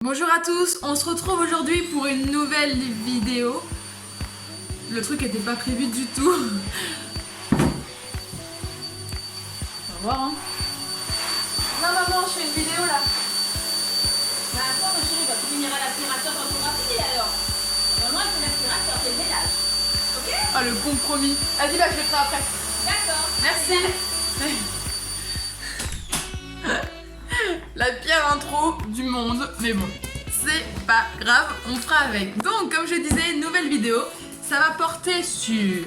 Bonjour à tous, on se retrouve aujourd'hui pour une nouvelle vidéo. Le truc était pas prévu du tout. On va voir hein. Non maman, je fais une vidéo là. Bah attends ma chérie, tu finiras l'aspirateur quand on aura fini alors. Maman elle fait l'aspirateur, c'est le ménage. Ok? Ah le compromis. Vas-y bah je le ferai après. D'accord. Merci. La pire intro du monde, mais bon, c'est pas grave, on fera avec. Donc comme je disais, nouvelle vidéo, ça va porter sur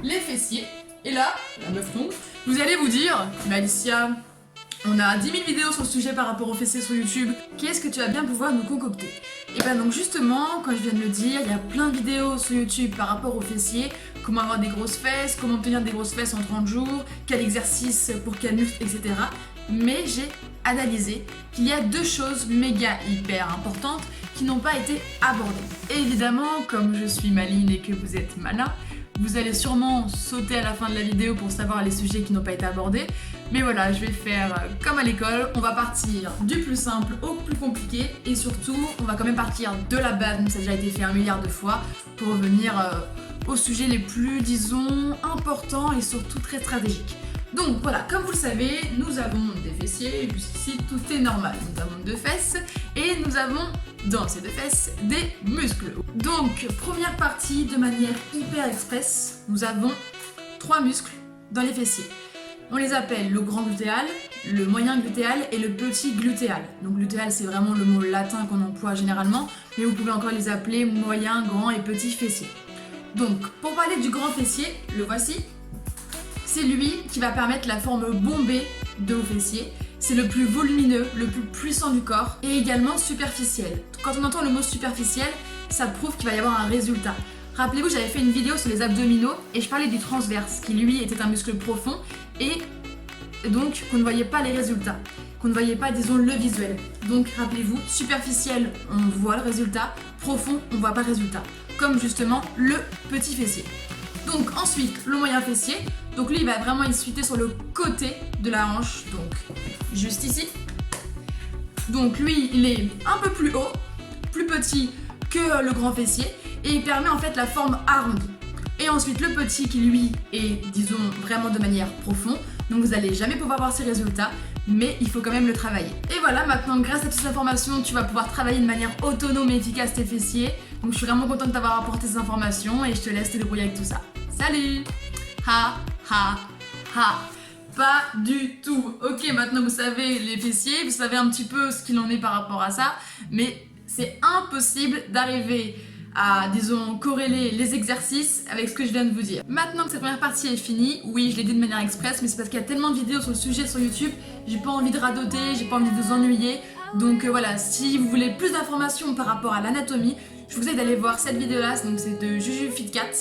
les fessiers. Et là, la meuf tombe, vous allez vous dire, mais Alicia, on a 10 000 vidéos sur le sujet par rapport aux fessiers sur YouTube, qu'est-ce que tu vas bien pouvoir nous concocter? Et ben donc justement, comme je viens de le dire, il y a plein de vidéos sur YouTube par rapport aux fessiers, comment avoir des grosses fesses, comment obtenir des grosses fesses en 30 jours, quel exercice pour quel muscle, etc. Mais j'ai analysé qu'il y a deux choses méga hyper importantes qui n'ont pas été abordées. Et évidemment, comme je suis maligne et que vous êtes malin, vous allez sûrement sauter à la fin de la vidéo pour savoir les sujets qui n'ont pas été abordés. Mais voilà, je vais faire comme à l'école, on va partir du plus simple au plus compliqué et surtout, on va quand même partir de la base, même ça a déjà été fait 1 milliard de fois, pour revenir aux sujets les plus, disons, importants et surtout très stratégiques. Donc voilà, comme vous le savez, nous avons des fessiers, et jusqu'ici tout est normal. Nous avons 2 fesses et nous avons dans ces 2 fesses des muscles. Donc première partie, de manière hyper express, nous avons 3 muscles dans les fessiers. On les appelle le grand glutéal, le moyen glutéal et le petit glutéal. Donc glutéal c'est vraiment le mot latin qu'on emploie généralement, mais vous pouvez encore les appeler moyen, grand et petit fessier. Donc pour parler du grand fessier, le voici. C'est lui qui va permettre la forme bombée de vos fessiers. C'est le plus volumineux, le plus puissant du corps et également superficiel. Quand on entend le mot superficiel, ça prouve qu'il va y avoir un résultat. Rappelez-vous, j'avais fait une vidéo sur les abdominaux et je parlais du transverse qui lui était un muscle profond et donc qu'on ne voyait pas les résultats, qu'on ne voyait pas, disons, le visuel. Donc rappelez-vous, superficiel, on voit le résultat, profond, on ne voit pas le résultat. Comme justement le petit fessier. Donc ensuite, le moyen fessier. Donc lui, il va vraiment se situer sur le côté de la hanche, donc juste ici. Donc lui, il est un peu plus haut, plus petit que le grand fessier, et il permet en fait la forme arrondie. Et ensuite, le petit qui lui est, disons, vraiment de manière profonde. Donc vous n'allez jamais pouvoir voir ses résultats, mais il faut quand même le travailler. Et voilà, maintenant grâce à toutes ces informations, tu vas pouvoir travailler de manière autonome et efficace tes fessiers. Donc je suis vraiment contente de t'avoir apporté ces informations et je te laisse te débrouiller avec tout ça. Salut! Ha ha ha! Pas du tout. Ok, maintenant vous savez les fessiers, vous savez un petit peu ce qu'il en est par rapport à ça, mais c'est impossible d'arriver à, disons, corréler les exercices avec ce que je viens de vous dire. Maintenant que cette première partie est finie, oui, je l'ai dit de manière express, mais c'est parce qu'il y a tellement de vidéos sur le sujet sur YouTube, j'ai pas envie de radoter, j'ai pas envie de vous ennuyer. Donc voilà, si vous voulez plus d'informations par rapport à l'anatomie, je vous aide d'aller voir cette vidéo-là, donc c'est de Juju Fitcat.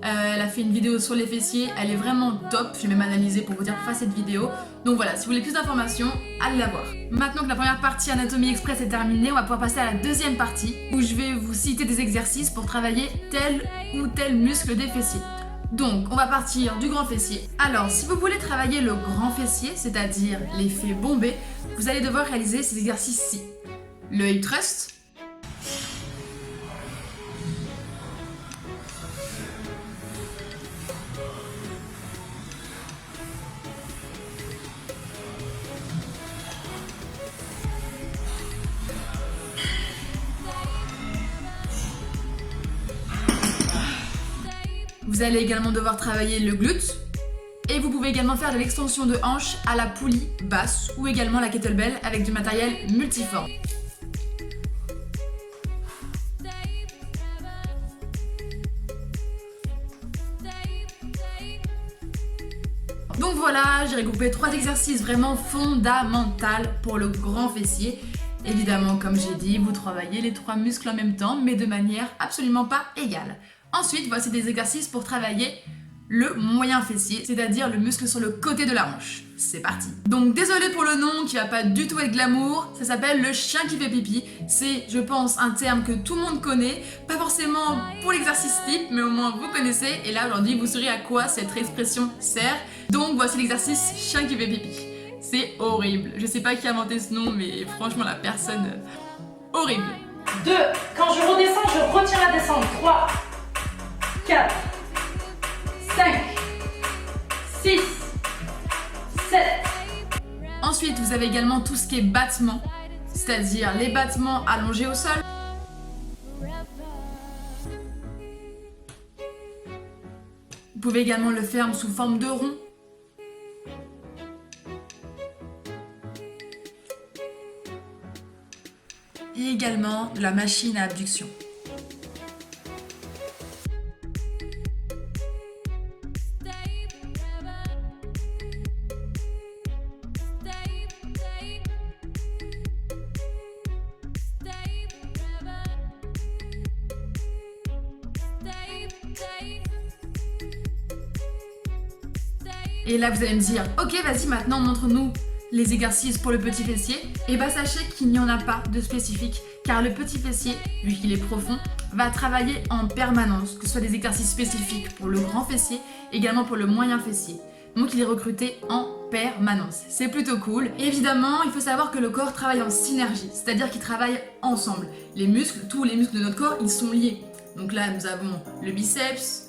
Elle a fait une vidéo sur les fessiers, elle est vraiment top, j'ai même analysé pour vous dire pour faire cette vidéo. Donc voilà, si vous voulez plus d'informations, allez la voir. Maintenant que la première partie Anatomie Express est terminée, on va pouvoir passer à la deuxième partie, où je vais vous citer des exercices pour travailler tel ou tel muscle des fessiers. Donc, on va partir du grand fessier. Alors, si vous voulez travailler le grand fessier, c'est-à-dire l'effet bombé, vous allez devoir réaliser ces exercices-ci. Le hip thrust. Vous allez également devoir travailler le glute. Et vous pouvez également faire de l'extension de hanche à la poulie basse ou également la kettlebell avec du matériel multiforme. Donc voilà, j'ai regroupé 3 exercices vraiment fondamentaux pour le grand fessier. Évidemment, comme j'ai dit, vous travaillez les 3 muscles en même temps, mais de manière absolument pas égale. Ensuite, voici des exercices pour travailler le moyen fessier, c'est-à-dire le muscle sur le côté de la hanche. C'est parti. Donc désolé pour le nom qui va pas du tout être glamour, ça s'appelle le chien qui fait pipi. C'est, je pense, un terme que tout le monde connaît, pas forcément pour l'exercice type, mais au moins vous connaissez. Et là aujourd'hui, vous saurez à quoi cette expression sert. Donc voici l'exercice chien qui fait pipi. C'est horrible. Je sais pas qui a inventé ce nom, mais franchement la personne horrible. 2. Quand je redescends, je retire la descente. 3, 4, 5, 6, 7. Ensuite, vous avez également tout ce qui est battement, c'est-à-dire les battements allongés au sol. Vous pouvez également le faire sous forme de rond. Et également de la machine à abduction. Et là vous allez me dire, ok vas-y maintenant montre-nous les exercices pour le petit fessier. Et bah sachez qu'il n'y en a pas de spécifique, car le petit fessier, vu qu'il est profond, va travailler en permanence, que ce soit des exercices spécifiques pour le grand fessier, également pour le moyen fessier. Donc il est recruté en permanence. C'est plutôt cool. Et évidemment, il faut savoir que le corps travaille en synergie, c'est-à-dire qu'ils travaillent ensemble. Les muscles, tous les muscles de notre corps, ils sont liés. Donc là, nous avons le biceps,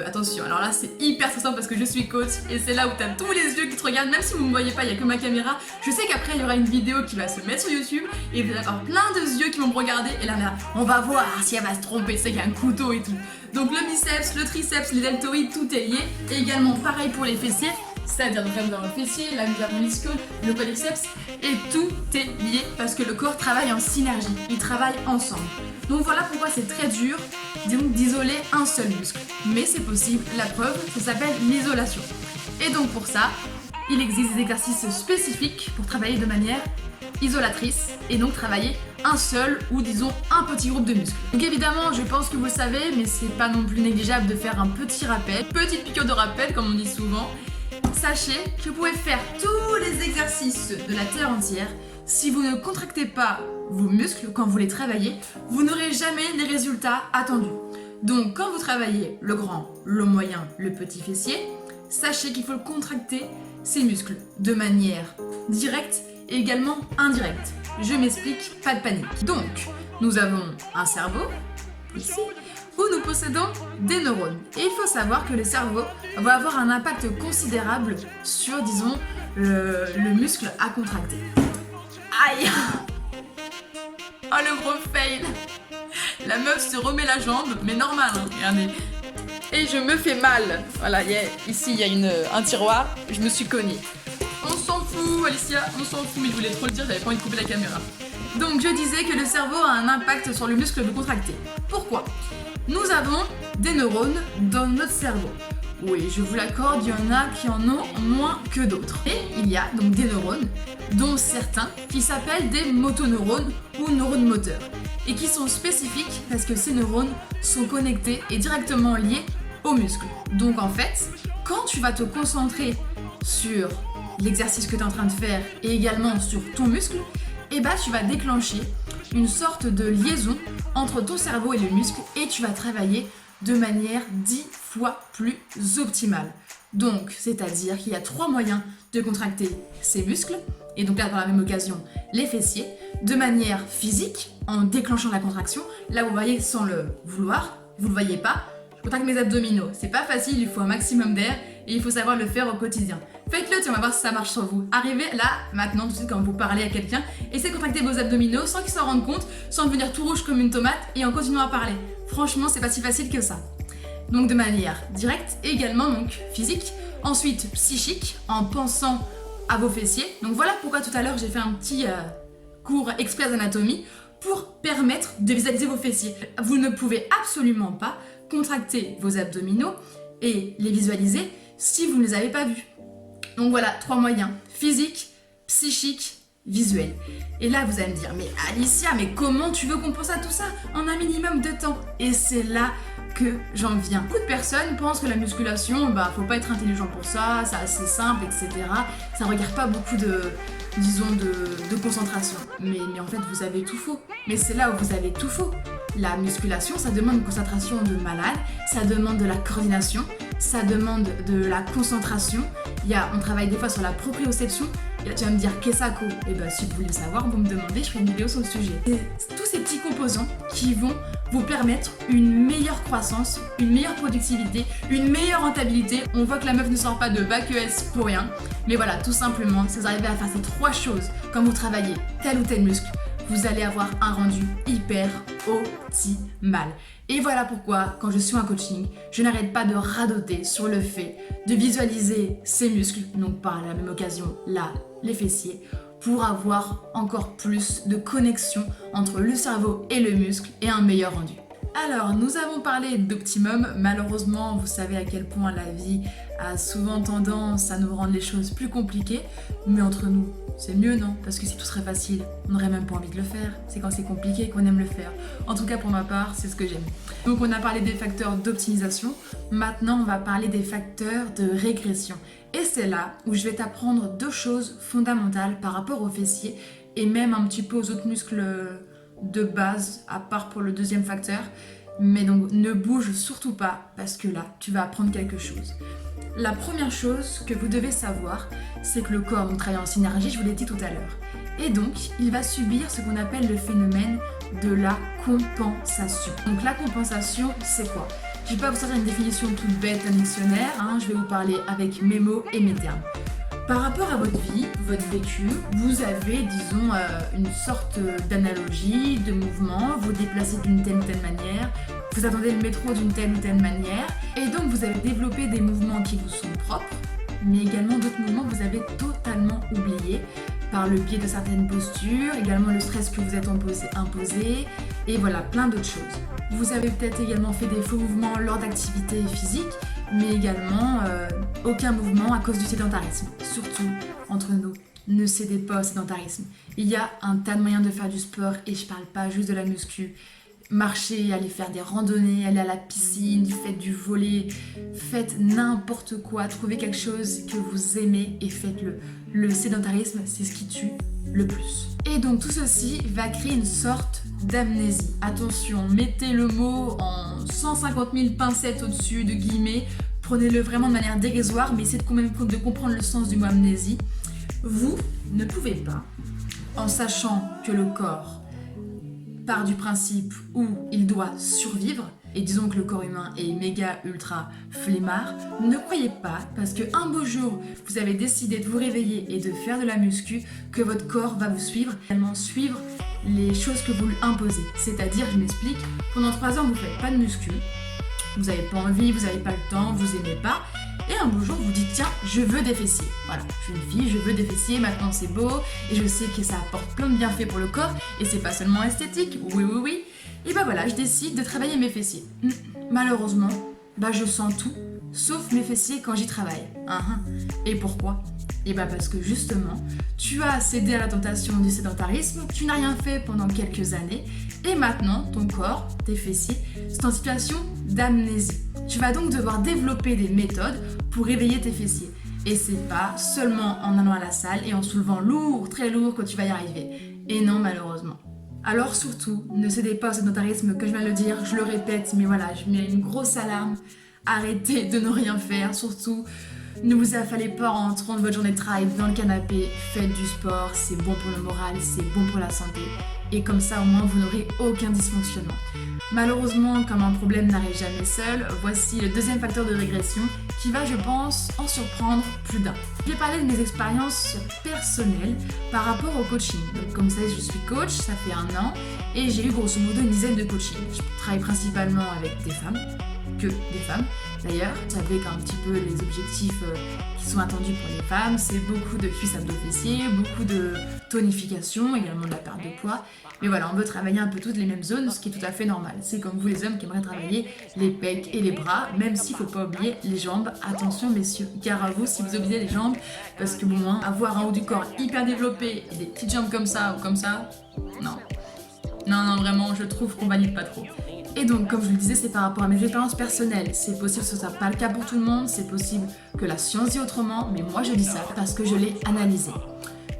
Attention, alors là c'est hyper stressant parce que je suis coach et c'est là où t'as tous les yeux qui te regardent, même si vous ne me voyez pas, il n'y a que ma caméra. Je sais qu'après il y aura une vidéo qui va se mettre sur YouTube et vous allez avoir plein de yeux qui vont me regarder et là on va voir si elle va se tromper, c'est qu'il y a un couteau et tout. Donc le biceps, le triceps, les deltoïdes, tout est lié. Et également pareil pour les fessiers, c'est-à-dire nous avons le fessier, là nous avons l'ischio, le quadriceps et tout est lié parce que le corps travaille en synergie, ils travaillent ensemble. Donc voilà pourquoi c'est très dur d'isoler un seul muscle. Mais c'est possible, la preuve, ça s'appelle l'isolation. Et donc pour ça, il existe des exercices spécifiques pour travailler de manière isolatrice et donc travailler un seul ou disons un petit groupe de muscles. Donc évidemment, je pense que vous le savez, mais c'est pas non plus négligeable de faire un petit rappel, petite piqûre de rappel comme on dit souvent. Sachez que vous pouvez faire tous les exercices de la terre entière. Si vous ne contractez pas vos muscles quand vous les travaillez, vous n'aurez jamais les résultats attendus. Donc quand vous travaillez le grand, le moyen, le petit fessier, sachez qu'il faut contracter ces muscles de manière directe et également indirecte. Je m'explique, pas de panique. Donc, nous avons un cerveau, ici, où nous possédons des neurones. Et il faut savoir que le cerveau va avoir un impact considérable sur, disons, le muscle à contracter. Aïe! Oh le gros fail! La meuf se remet la jambe, mais normal, hein, regardez. Et je me fais mal. Voilà, ici il y a un tiroir, je me suis cognée. On s'en fout, Alicia, on s'en fout, mais je voulais trop le dire, j'avais pas envie de couper la caméra. Donc je disais que le cerveau a un impact sur le muscle de contracter. Pourquoi? Nous avons des neurones dans notre cerveau. Oui, je vous l'accorde, il y en a qui en ont moins que d'autres. Et il y a donc des neurones, dont certains qui s'appellent des motoneurones ou neurones moteurs, et qui sont spécifiques parce que ces neurones sont connectés et directement liés aux muscles. Donc en fait, quand tu vas te concentrer sur l'exercice que tu es en train de faire et également sur ton muscle, et bah tu vas déclencher une sorte de liaison entre ton cerveau et le muscle et tu vas travailler de manière 10 fois plus optimale. Donc, c'est-à-dire qu'il y a 3 moyens de contracter ces muscles, et donc là, par la même occasion, les fessiers, de manière physique, en déclenchant la contraction. Là, vous voyez, sans le vouloir, vous ne le voyez pas, je contracte mes abdominaux. C'est pas facile, il faut un maximum d'air, et il faut savoir le faire au quotidien. Faites-le, on va voir si ça marche sur vous. Arrivez là, maintenant, tout de suite, quand vous parlez à quelqu'un, essayez de contracter vos abdominaux sans qu'ils s'en rendent compte, sans devenir tout rouge comme une tomate, et en continuant à parler. Franchement, c'est pas si facile que ça. Donc de manière directe et également donc physique. Ensuite psychique en pensant à vos fessiers. Donc voilà pourquoi tout à l'heure j'ai fait un petit cours express d'anatomie pour permettre de visualiser vos fessiers. Vous ne pouvez absolument pas contracter vos abdominaux et les visualiser si vous ne les avez pas vus. Donc voilà, 3 moyens, physique, psychique, visuel. Et là vous allez me dire, mais Alicia, mais comment tu veux qu'on pense à tout ça en un minimum de temps? Et c'est là que j'en viens. Beaucoup de personnes pensent que la musculation, faut pas être intelligent pour ça, c'est assez simple, etc. Ça requiert pas beaucoup de concentration. Mais en fait, vous avez tout faux. Mais c'est là où vous avez tout faux. La musculation, ça demande une concentration de malade, ça demande de la coordination, ça demande de la concentration. On travaille des fois sur la proprioception Et là, tu vas me dire, qu'est-ce que ça? Et bah, si vous voulez le savoir, vous me demandez, je ferai une vidéo sur le sujet. C'est tous ces petits composants qui vont vous permettre une meilleure croissance, une meilleure productivité, une meilleure rentabilité. On voit que la meuf ne sort pas de bac ES pour rien. Mais voilà, tout simplement, si vous arrivez à faire ces 3 choses, quand vous travaillez tel ou tel muscle, vous allez avoir un rendu hyper optimal. Et voilà pourquoi, quand je suis en coaching, je n'arrête pas de radoter sur le fait de visualiser ces muscles, donc par la même occasion, là, les fessiers, pour avoir encore plus de connexion entre le cerveau et le muscle et un meilleur rendu. Alors, nous avons parlé d'optimum. Malheureusement, vous savez à quel point la vie a souvent tendance à nous rendre les choses plus compliquées. Mais entre nous, c'est mieux, non? Parce que si tout serait facile, on n'aurait même pas envie de le faire. C'est quand c'est compliqué qu'on aime le faire. En tout cas, pour ma part, c'est ce que j'aime. Donc, on a parlé des facteurs d'optimisation. Maintenant, on va parler des facteurs de régression. Et c'est là où je vais t'apprendre 2 choses fondamentales par rapport aux fessiers et même un petit peu aux autres muscles de base, à part pour le 2e facteur. Mais donc ne bouge surtout pas parce que là, tu vas apprendre quelque chose. La première chose que vous devez savoir, c'est que le corps travaille en synergie, je vous l'ai dit tout à l'heure. Et donc, il va subir ce qu'on appelle le phénomène de la compensation. Donc la compensation, c'est quoi? Je ne vais pas vous sortir une définition toute bête d'un dictionnaire, je vais vous parler avec mes mots et mes termes. Par rapport à votre vie, votre vécu, vous avez, disons, une sorte d'analogie, de mouvement, vous déplacez d'une telle ou telle manière, vous attendez le métro d'une telle ou telle manière, et donc vous avez développé des mouvements qui vous sont propres, mais également d'autres mouvements que vous avez totalement oubliés, par le biais de certaines postures, également le stress que vous êtes imposé, et voilà, plein d'autres choses. Vous avez peut-être également fait des faux mouvements lors d'activités physiques, mais également aucun mouvement à cause du sédentarisme. Surtout, entre nous, ne cédez pas au sédentarisme. Il y a un tas de moyens de faire du sport, et je parle pas juste de la muscu. Marcher, aller faire des randonnées, aller à la piscine, faites du volley, faites n'importe quoi, trouvez quelque chose que vous aimez et faites-le. Le sédentarisme, c'est ce qui tue le plus. Et donc tout ceci va créer une sorte d'amnésie. Attention, mettez le mot en 150 000 pincettes au-dessus de guillemets, prenez-le vraiment de manière dérisoire, mais essayez de comprendre le sens du mot amnésie. Vous ne pouvez pas, en sachant que le corps part du principe où il doit survivre, et disons que le corps humain est méga ultra flemmard, ne croyez pas, parce qu'un beau jour, vous avez décidé de vous réveiller et de faire de la muscu, que votre corps va vous suivre, également suivre les choses que vous lui imposez. C'est-à-dire, je m'explique, pendant 3 ans, vous ne faites pas de muscu, vous n'avez pas envie, vous n'avez pas le temps, vous aimez pas, et un beau jour, vous dites, tiens, je veux des fessiers. Voilà, je suis une fille, je veux des fessiers, maintenant c'est beau, et je sais que ça apporte plein de bienfaits pour le corps, et c'est pas seulement esthétique, oui. Et bah voilà, je décide de travailler mes fessiers. Malheureusement, je sens tout, sauf mes fessiers quand j'y travaille. Et pourquoi? Et parce que justement, tu as cédé à la tentation du sédentarisme, tu n'as rien fait pendant quelques années, et maintenant, ton corps, tes fessiers, sont en situation d'amnésie. Tu vas donc devoir développer des méthodes pour réveiller tes fessiers. Et c'est pas seulement en allant à la salle et en soulevant lourd, très lourd, que tu vas y arriver. Et non, malheureusement. Alors surtout, ne cédez pas au sédentarisme, que je viens de le dire, je le répète, mais voilà, je mets une grosse alarme. Arrêtez de ne rien faire, surtout, ne vous affalez pas en rentrant de votre journée de travail dans le canapé, faites du sport, c'est bon pour le moral, c'est bon pour la santé. Et comme ça, au moins, vous n'aurez aucun dysfonctionnement. Malheureusement, comme un problème n'arrive jamais seul, voici le 2e facteur de régression qui va, je pense, en surprendre plus d'un. J'ai parlé de mes expériences personnelles par rapport au coaching. Donc, comme vous savez, je suis coach, ça fait 1 an, et j'ai eu grosso modo une dizaine de coachings. Je travaille principalement avec des femmes, que des femmes. D'ailleurs, vous savez qu'un petit peu les objectifs qui sont attendus pour les femmes, c'est beaucoup de cuisses abdos-fessiers, beaucoup de tonification, également de la perte de poids. Mais voilà, on veut travailler un peu toutes les mêmes zones, ce qui est tout à fait normal. C'est comme vous les hommes qui aimeraient travailler les pecs et les bras, même s'il ne faut pas oublier les jambes. Attention messieurs, gare à vous si vous oubliez les jambes, parce que bon, avoir un haut du corps hyper développé et des petites jambes comme ça ou comme ça, non. Non, vraiment, je trouve qu'on valide pas trop. Et donc, comme je le disais, c'est par rapport à mes expériences personnelles. C'est possible que ce soit pas le cas pour tout le monde, c'est possible que la science dit autrement, mais moi je dis ça parce que je l'ai analysé.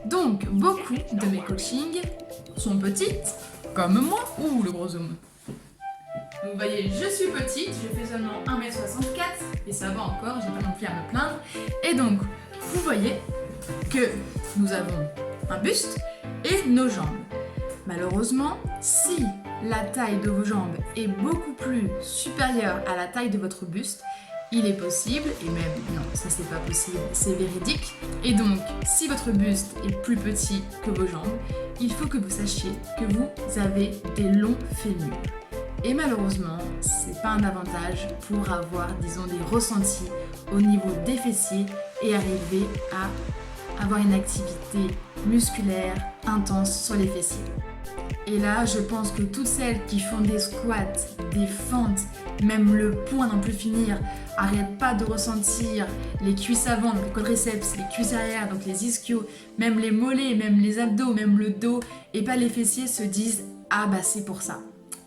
Donc, beaucoup de mes coachings sont petites, comme moi. Ouh, le gros zoom. Vous voyez, je suis petite, je fais seulement 1m64, et ça va encore, j'ai pas non plus à me plaindre. Et donc, vous voyez, que nous avons un buste et nos jambes. Malheureusement, si la taille de vos jambes est beaucoup plus supérieure à la taille de votre buste, il est possible, et même non, ça c'est pas possible, c'est véridique. Et donc, si votre buste est plus petit que vos jambes, il faut que vous sachiez que vous avez des longs fémurs. Et malheureusement, c'est pas un avantage pour avoir, disons, des ressentis au niveau des fessiers et arriver à avoir une activité musculaire intense sur les fessiers. Et là, je pense que toutes celles qui font des squats, des fentes, même le point d'en plus finir, arrêtent pas de ressentir les cuisses avant, donc le quadriceps, les cuisses arrière, donc les ischios, même les mollets, même les abdos, même le dos, et pas les fessiers se disent « Ah bah c'est pour ça ».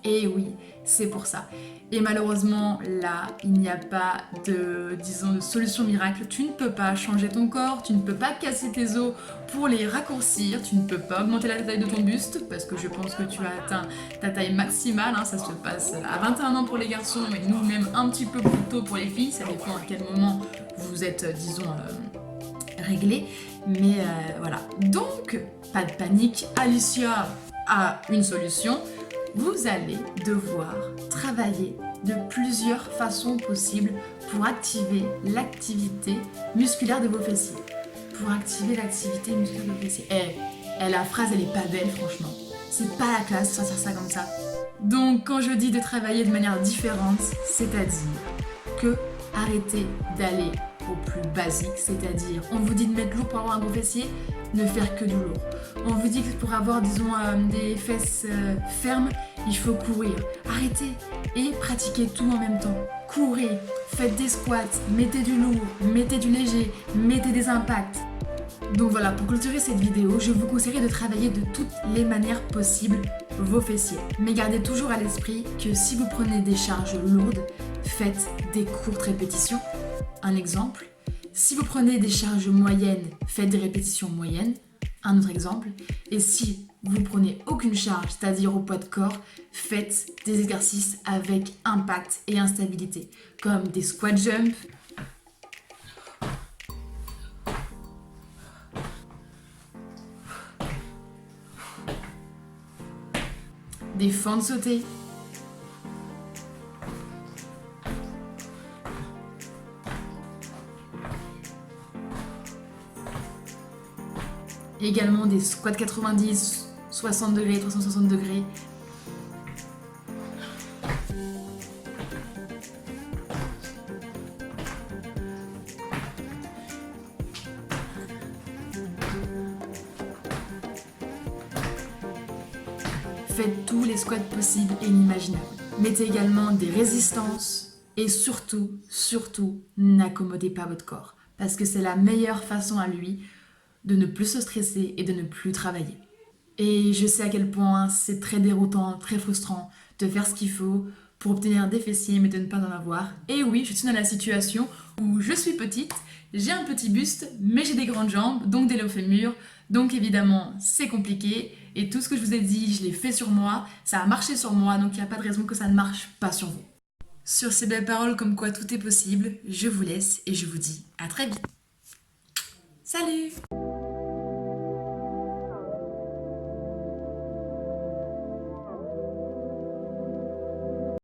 Et oui, c'est pour ça. Et malheureusement, là, il n'y a pas de, disons, de solution miracle. Tu ne peux pas changer ton corps, tu ne peux pas casser tes os pour les raccourcir, tu ne peux pas augmenter la taille de ton buste, parce que je pense que tu as atteint ta taille maximale, hein, ça se passe à 21 ans pour les garçons, et nous, même un petit peu plus tôt pour les filles, ça dépend à quel moment vous êtes, disons, réglé. Mais voilà. Donc, pas de panique, Alicia a une solution. Vous allez devoir travailler de plusieurs façons possibles pour activer l'activité musculaire de vos fessiers. Pour activer l'activité musculaire de vos fessiers. La phrase, elle est pas belle, franchement. C'est pas la classe de sortir ça comme ça. Donc, quand je dis de travailler de manière différente, c'est-à-dire que arrêtez d'aller au plus basique, c'est-à-dire on vous dit de mettre lourd pour avoir un gros fessier, ne faire que du lourd. On vous dit que pour avoir, disons, des fesses fermes, il faut courir. Arrêtez et pratiquez tout en même temps. Courez, faites des squats, mettez du lourd, mettez du léger, mettez des impacts. Donc voilà, pour clôturer cette vidéo, je vous conseillerais de travailler de toutes les manières possibles vos fessiers. Mais gardez toujours à l'esprit que si vous prenez des charges lourdes, faites des courtes répétitions. Un exemple, si vous prenez des charges moyennes, faites des répétitions moyennes. Un autre exemple, et si vous prenez aucune charge, c'est-à-dire au poids de corps, faites des exercices avec impact et instabilité, comme des squat jumps, des fentes sautées, également des squats 90, 60 degrés, 360 degrés. Faites tous les squats possibles et inimaginables. Mettez également des résistances et surtout, n'accommodez pas votre corps parce que c'est la meilleure façon à lui de ne plus se stresser et de ne plus travailler. Et je sais à quel point c'est très déroutant, très frustrant de faire ce qu'il faut pour obtenir des fessiers mais de ne pas en avoir. Et oui, je suis dans la situation où je suis petite, j'ai un petit buste, mais j'ai des grandes jambes, donc des longs fémurs, donc évidemment c'est compliqué. Et tout ce que je vous ai dit, je l'ai fait sur moi, ça a marché sur moi, donc il n'y a pas de raison que ça ne marche pas sur vous. Sur ces belles paroles comme quoi tout est possible, je vous laisse et je vous dis à très vite. Salut!